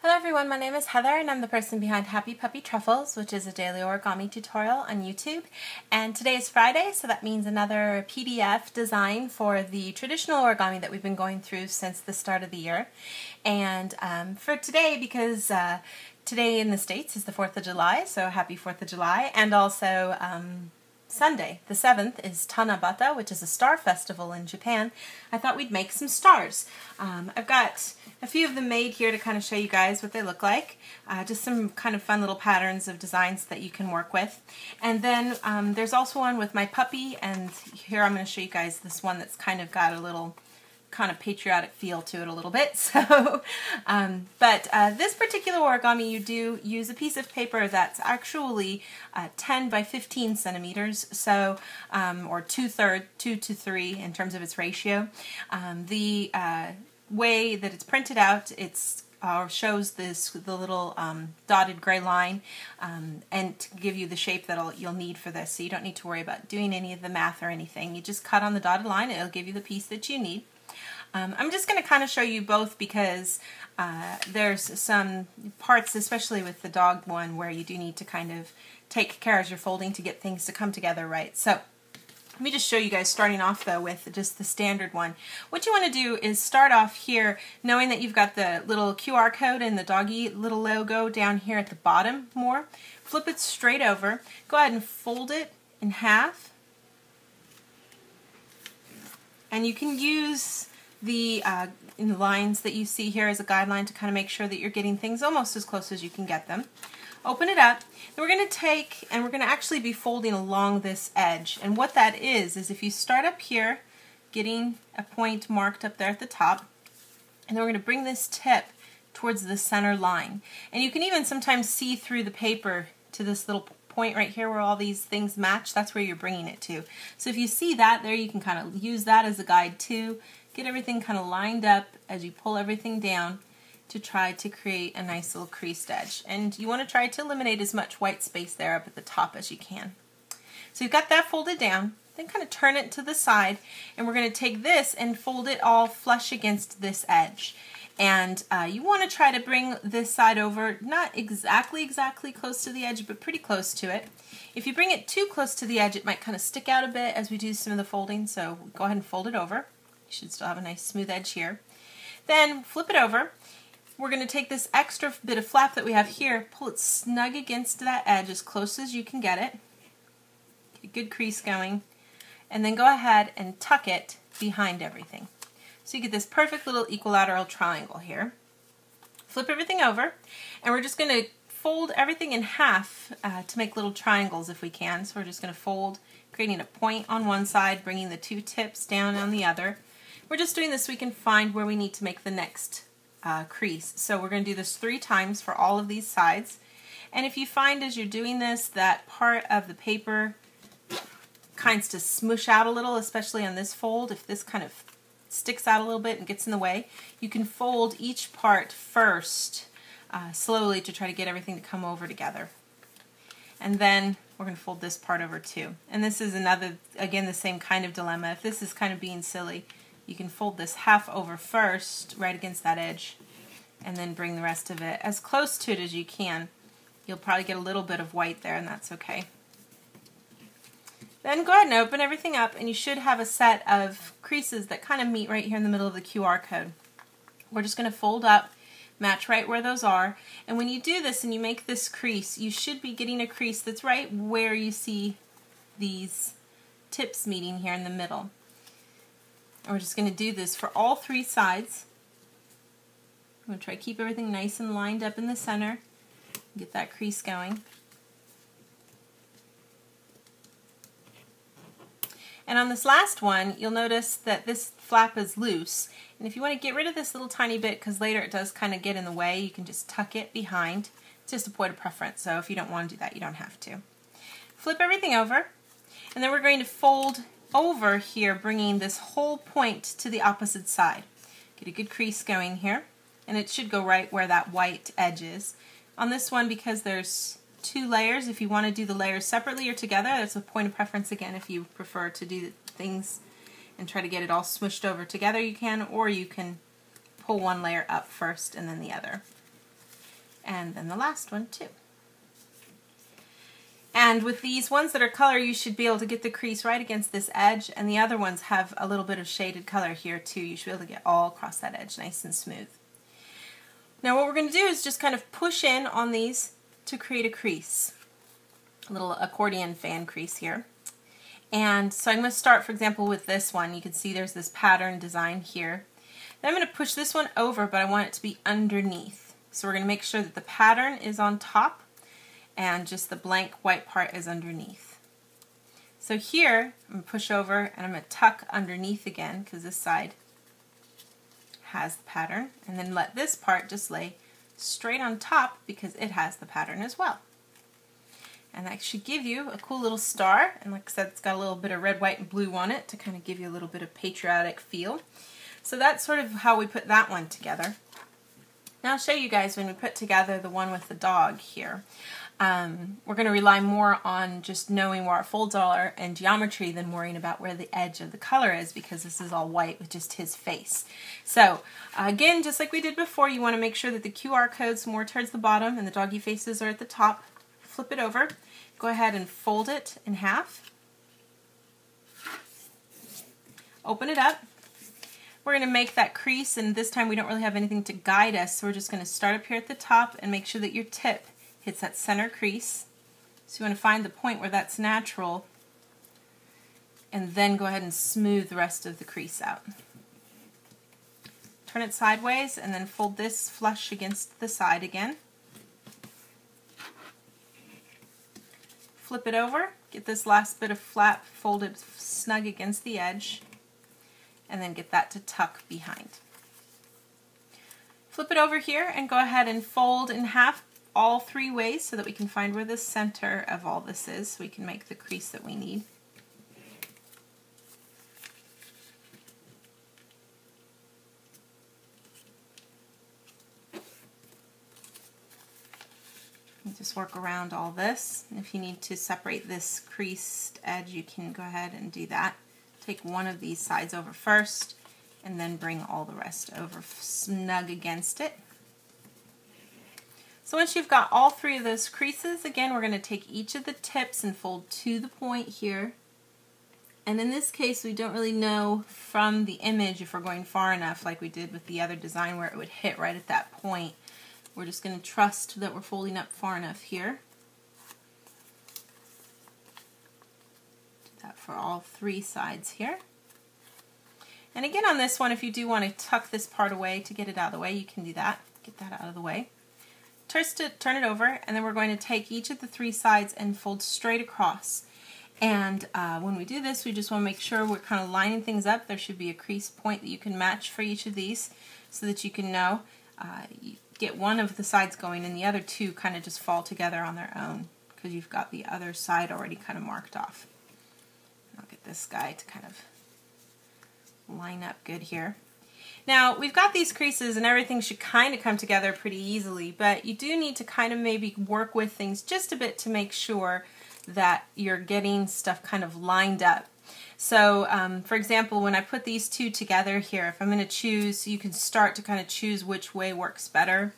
Hello everyone, my name is Heather and I'm the person behind Happy Puppy Truffles, which is a daily origami tutorial on YouTube. And today is Friday, so that means another PDF design for the traditional origami that we've been going through since the start of the year. And for today, because today in the States is the 4th of July, so happy 4th of July, and also Sunday, the 7th, is Tanabata, which is a star festival in Japan. I thought we'd make some stars. I've got a few of them made here to kind of show you guys what they look like. Just some kind of fun little patterns of designs that you can work with. And then there's also one with my puppy, and here I'm going to show you guys this one that's kind of got a little kind of patriotic feel to it a little bit. So, this particular origami, you do use a piece of paper that's actually 10 by 15 centimeters, so or 2 to 3 in terms of its ratio. The way that it's printed out, it's shows the little dotted gray line, and to give you the shape that you'll need for this. So you don't need to worry about doing any of the math or anything. You just cut on the dotted line, and it'll give you the piece that you need. I'm just going to kind of show you both because there's some parts, especially with the dog one, where you do need to kind of take care as you're folding to get things to come together right. So let me just show you guys, starting off though with just the standard one. What you want to do is start off here knowing that you've got the little QR code and the doggy little logo down here at the bottom more. Flip it straight over. Go ahead and fold it in half. And you can use the in the lines that you see here as a guideline to kind of make sure that you're getting things almost as close as you can get them. Open it up. Then we're going to take, and we're going to actually be folding along this edge. And what that is if you start up here, getting a point marked up there at the top, and then we're going to bring this tip towards the center line. And you can even sometimes see through the paper to this little point right here where all these things match. That's where you're bringing it to. So if you see that there, you can kind of use that as a guide too. Get everything kind of lined up as you pull everything down to try to create a nice little creased edge. And you want to try to eliminate as much white space there up at the top as you can. So you've got that folded down. Then kind of turn it to the side, and we're going to take this and fold it all flush against this edge. And you want to try to bring this side over, not exactly close to the edge, but pretty close to it. If you bring it too close to the edge, it might kind of stick out a bit as we do some of the folding, so go ahead and fold it over. You should still have a nice smooth edge here. Then flip it over. We're going to take this extra bit of flap that we have here, pull it snug against that edge as close as you can get it. Get a good crease going. And then go ahead and tuck it behind everything. So you get this perfect little equilateral triangle here. Flip everything over, and we're just going to fold everything in half to make little triangles if we can. So we're just going to fold, creating a point on one side, bringing the two tips down on the other. We're just doing this so we can find where we need to make the next crease. So we're going to do this 3 times for all of these sides. And if you find as you're doing this that part of the paper kinds to smush out a little, especially on this fold, if this kind of sticks out a little bit and gets in the way, you can fold each part first slowly to try to get everything to come over together. And then we're going to fold this part over too. And this is another, again, the same kind of dilemma. If this is kind of being silly, you can fold this half over first, right against that edge, and then bring the rest of it as close to it as you can. You'll probably get a little bit of white there, and that's okay. Then go ahead and open everything up, and you should have a set of creases that kind of meet right here in the middle of the QR code. We're just going to fold up, match right where those are, and when you do this and you make this crease, you should be getting a crease that's right where you see these tips meeting here in the middle. And we're just going to do this for all 3 sides. I'm going to try to keep everything nice and lined up in the center, get that crease going. And on this last one, you'll notice that this flap is loose. And if you want to get rid of this little tiny bit, because later it does kind of get in the way, you can just tuck it behind. It's just a point of preference, so if you don't want to do that, you don't have to. Flip everything over, and then we're going to fold over here, bringing this whole point to the opposite side. Get a good crease going here, and it should go right where that white edge is. On this one, because there's 2 layers, if you want to do the layers separately or together, that's a point of preference again. If you prefer to do things and try to get it all smushed over together, you can, or you can pull one layer up first and then the other. and then the last one too. And with these ones that are color, you should be able to get the crease right against this edge, and the other ones have a little bit of shaded color here too. You should be able to get all across that edge nice and smooth. Now what we're going to do is just kind of push in on these to create a crease, a little accordion fan crease here. And so I'm going to start, for example, with this one. You can see there's this pattern design here. Then I'm going to push this one over, but I want it to be underneath. So we're going to make sure that the pattern is on top and just the blank white part is underneath. So here, I'm going to push over and I'm going to tuck underneath again because this side has the pattern, and then let this part just lay straight on top because it has the pattern as well. And that should give you a cool little star, and like I said, it's got a little bit of red, white, and blue on it to kind of give you a little bit of patriotic feel. So that's sort of how we put that one together. Now I'll show you guys when we put together the one with the dog here. We're going to rely more on just knowing where our folds are and geometry than worrying about where the edge of the color is, because this is all white with just his face. So again, just like we did before, you want to make sure that the QR code's more towards the bottom and the doggy faces are at the top. Flip it over, go ahead and fold it in half, open it up. We're going to make that crease, and this time we don't really have anything to guide us, so we're just going to start up here at the top and make sure that your tip hits that center crease. So you want to find the point where that's natural, and then go ahead and smooth the rest of the crease out. Turn it sideways and then fold this flush against the side again. Flip it over, get this last bit of flap folded snug against the edge, and then get that to tuck behind. Flip it over here and go ahead and fold in half all three ways so that we can find where the center of all this is, so we can make the crease that we need. Just work around all this. If you need to separate this creased edge, you can go ahead and do that. Take one of these sides over first, and then bring all the rest over snug against it. So once you've got all three of those creases, again, we're going to take each of the tips and fold to the point here. And in this case, we don't really know from the image if we're going far enough, like we did with the other design where it would hit right at that point. We're just going to trust that we're folding up far enough here. Do that for all three sides here. And again on this one, if you do want to tuck this part away to get it out of the way, you can do that. Get that out of the way. Turn it over, and then we're going to take each of the three sides and fold straight across. And when we do this, we just want to make sure we're kind of lining things up. There should be a crease point that you can match for each of these so that you can know. You get one of the sides going and the other two kind of just fall together on their own because you've got the other side already kind of marked off. I'll get this guy to kind of line up good here. Now we've got these creases and everything should kind of come together pretty easily, but you do need to kind of maybe work with things just a bit to make sure that you're getting stuff kind of lined up. So for example, when I put these two together here, if I'm going to choose, you can start to kind of choose which way works better.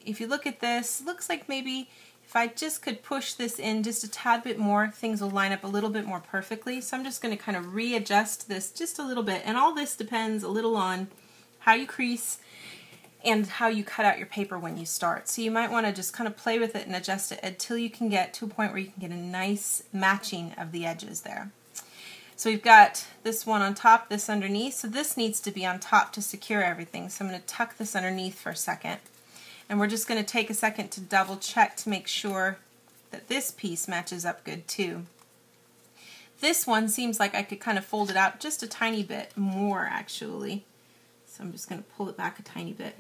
If you look at this, it looks like maybe if I just could push this in just a tad bit more, things will line up a little bit more perfectly. So I'm just going to kind of readjust this just a little bit, and all this depends a little on how you crease and how you cut out your paper when you start. So you might want to just kind of play with it and adjust it until you can get to a point where you can get a nice matching of the edges there. So we've got this one on top, this underneath, so this needs to be on top to secure everything. So I'm going to tuck this underneath for a second. And we're just going to take a second to double check to make sure that this piece matches up good too. This one seems like I could kind of fold it out just a tiny bit more actually. So I'm just going to pull it back a tiny bit.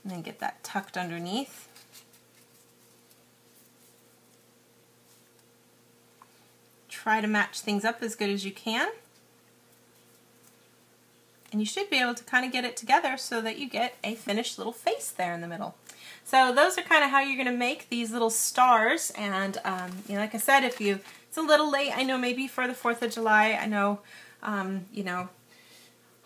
And then get that tucked underneath. Try to match things up as good as you can. And you should be able to kind of get it together so that you get a finished little face there in the middle. So those are kind of how you're going to make these little stars. And you know, like I said, it's a little late, I know, maybe for the 4th of July. I know, you know,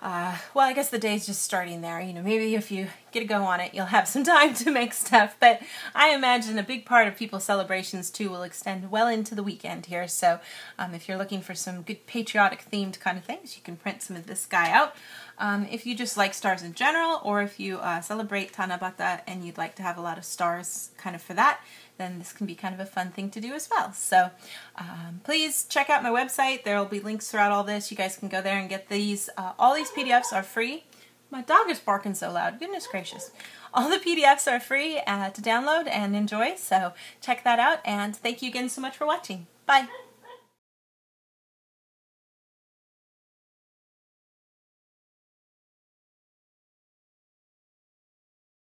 well, I guess the day's just starting there. You know, maybe if you get a go on it, you'll have some time to make stuff. But I imagine a big part of people's celebrations, too, will extend well into the weekend here. So if you're looking for some good patriotic-themed kind of things, you can print some of this guy out. If you just like stars in general, or if you celebrate Tanabata and you'd like to have a lot of stars kind of for that, then this can be kind of a fun thing to do as well. So please check out my website. There will be links throughout all this. You guys can go there and get these. All these PDFs are free. My dog is barking so loud. Goodness gracious. All the PDFs are free to download and enjoy. So check that out. And thank you again so much for watching. Bye.